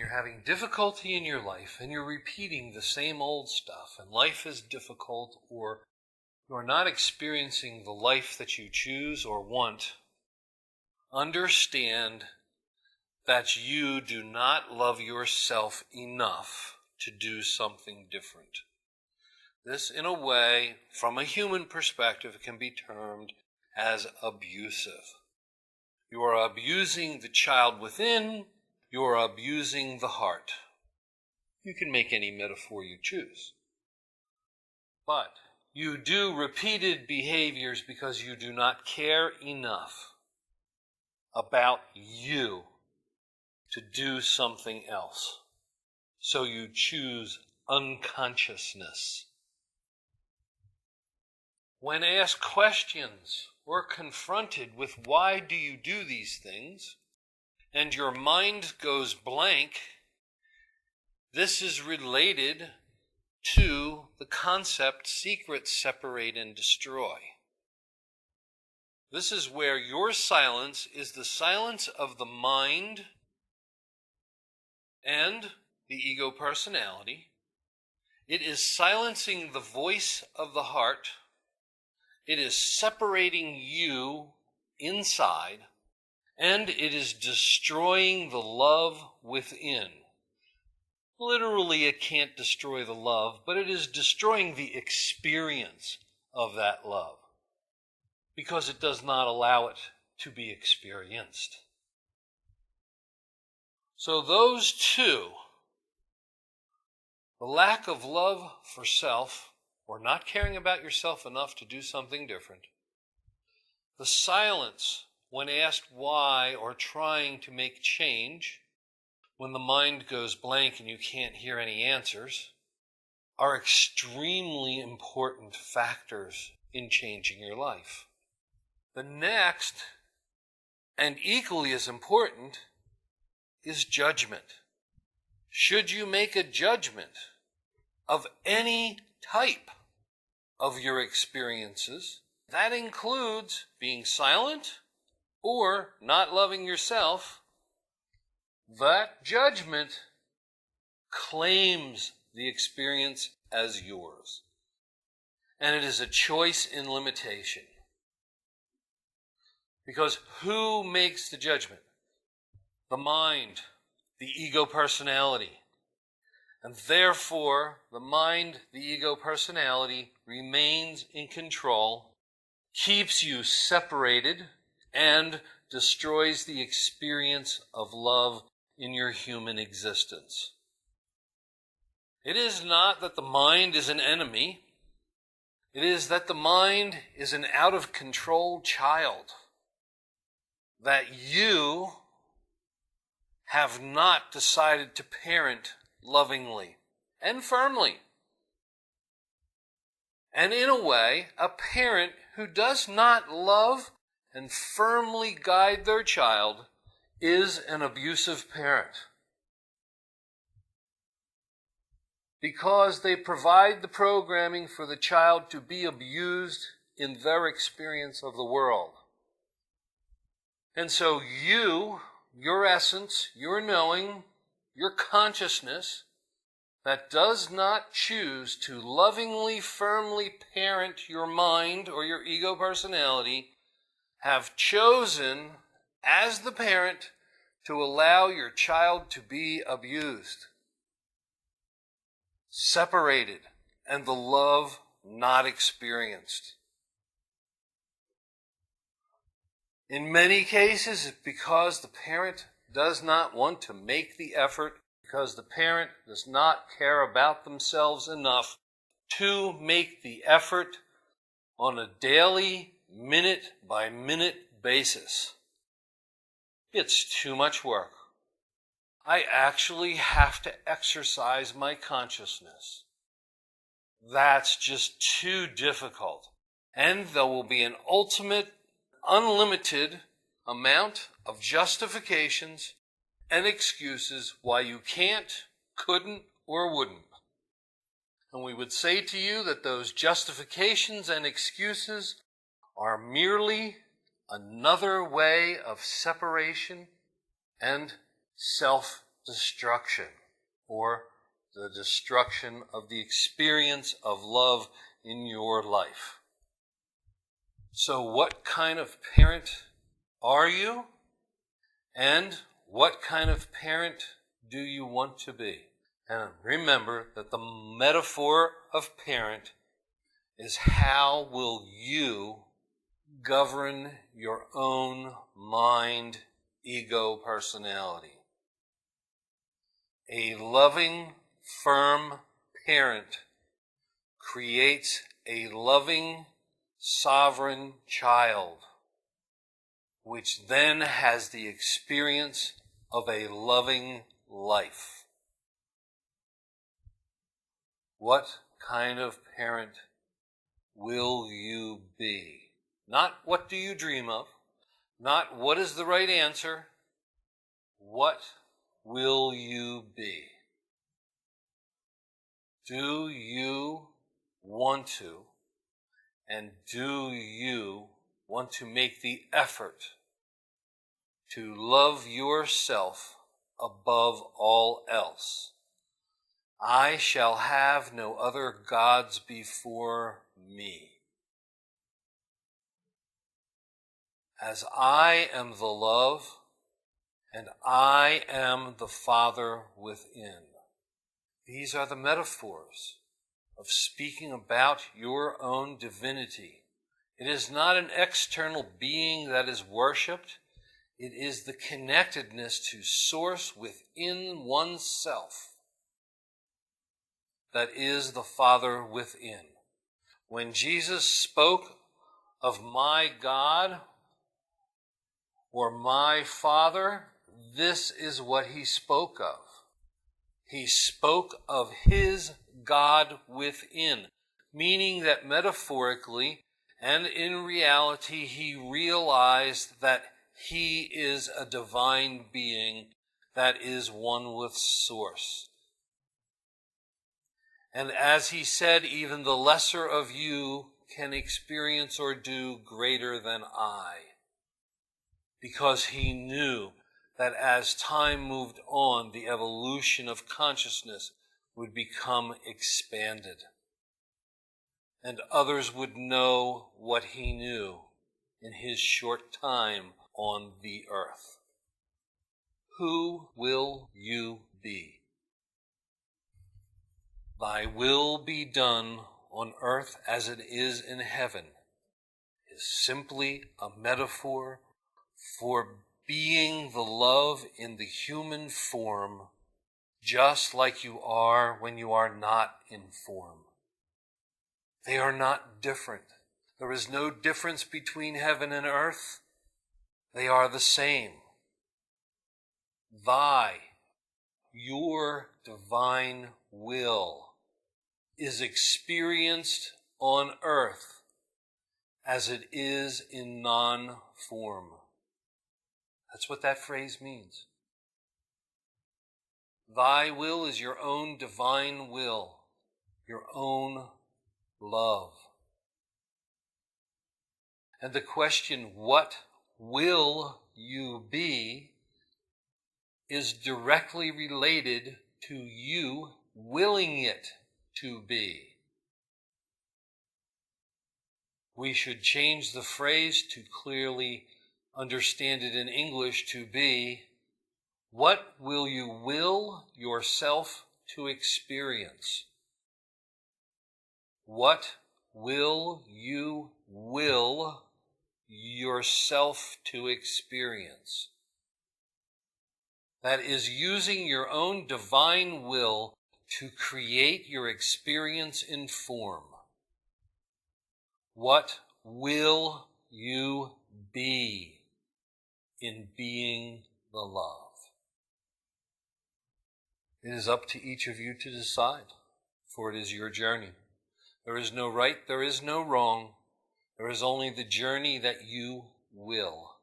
you're having difficulty in your life and you're repeating the same old stuff and life is difficult, or you're not experiencing the life that you choose or want, understand that you do not love yourself enough to do something different. This, in a way, from a human perspective, can be termed as abusive. You are abusing the child within, you are abusing the heart. You can make any metaphor you choose. But you do repeated behaviors because you do not care enough about you to do something else. So you choose unconsciousness. When asked questions or confronted with why do you do these things, and your mind goes blank, this is related to the concept secret, separate, and destroy. This is where your silence is the silence of the mind and the ego personality. It is silencing the voice of the heart. It is separating you inside, and it is destroying the love within. Literally, it can't destroy the love, but it is destroying the experience of that love because it does not allow it to be experienced. So those two, the lack of love for self, or not caring about yourself enough to do something different, the silence when asked why or trying to make change, when the mind goes blank and you can't hear any answers, are extremely important factors in changing your life. The next, and equally as important, is judgment. Should you make a judgment of any type of your experiences, that includes being silent or not loving yourself, that judgment claims the experience as yours. And it is a choice in limitation. Because who makes the judgment? The mind, the ego personality. And therefore, the mind, the ego personality, remains in control, keeps you separated, and destroys the experience of love in your human existence. It is not that the mind is an enemy. It is that the mind is an out-of-control child that you have not decided to parent lovingly and firmly. And in a way, a parent who does not love and firmly guide their child is an abusive parent. Because they provide the programming for the child to be abused in their experience of the world. And so you, your essence, your knowing, your consciousness, that does not choose to lovingly, firmly parent your mind or your ego personality, have chosen, as the parent, to allow your child to be abused, separated, and the love not experienced. In many cases, it's because the parent does not want to make the effort, because the parent does not care about themselves enough to make the effort on a daily, minute-by-minute basis. It's too much work. I actually have to exercise my consciousness. That's just too difficult. And there will be an ultimate, unlimited amount of justifications and excuses why you can't, couldn't, or wouldn't. And we would say to you that those justifications and excuses are merely another way of separation and self self-destruction, or the destruction of the experience of love in your life. So what kind of parent are you? And what kind of parent do you want to be? And remember that the metaphor of parent is how will you govern your own mind, ego, personality. A loving, firm parent creates a loving, sovereign child, which then has the experience of a loving life. What kind of parent will you be? Not what do you dream of, not what is the right answer. What will you be? Do you want to, and do you want to make the effort to love yourself above all else? I shall have no other gods before me. As I am the love, and I am the Father within. These are the metaphors of speaking about your own divinity. It is not an external being that is worshipped. It is the connectedness to source within oneself that is the Father within. When Jesus spoke of my God or my Father, this is what he spoke of. He spoke of his God within, meaning that metaphorically and in reality he realized that he is a divine being that is one with source. And as he said, even the lesser of you can experience or do greater than I. Because he knew that as time moved on, the evolution of consciousness would become expanded. And others would know what he knew in his short time on the earth. Who will you be? Thy will be done on earth as it is in heaven is simply a metaphor for being the love in the human form, just like you are when you are not in form. They are not different. There is no difference between heaven and earth. They are the same. Your divine will is experienced on earth as it is in non-form. That's what that phrase means. Thy will is your own divine will, your own love. And the question, what will you be, is directly related to you willing it to be. We should change the phrase to clearly understand it in English to be, what will you will yourself to experience? What will you will yourself to experience? That is using your own divine will to create your experience in form. What will you be in being the love? It is up to each of you to decide, for it is your journey. There is no right, there is no wrong. There is only the journey that you will.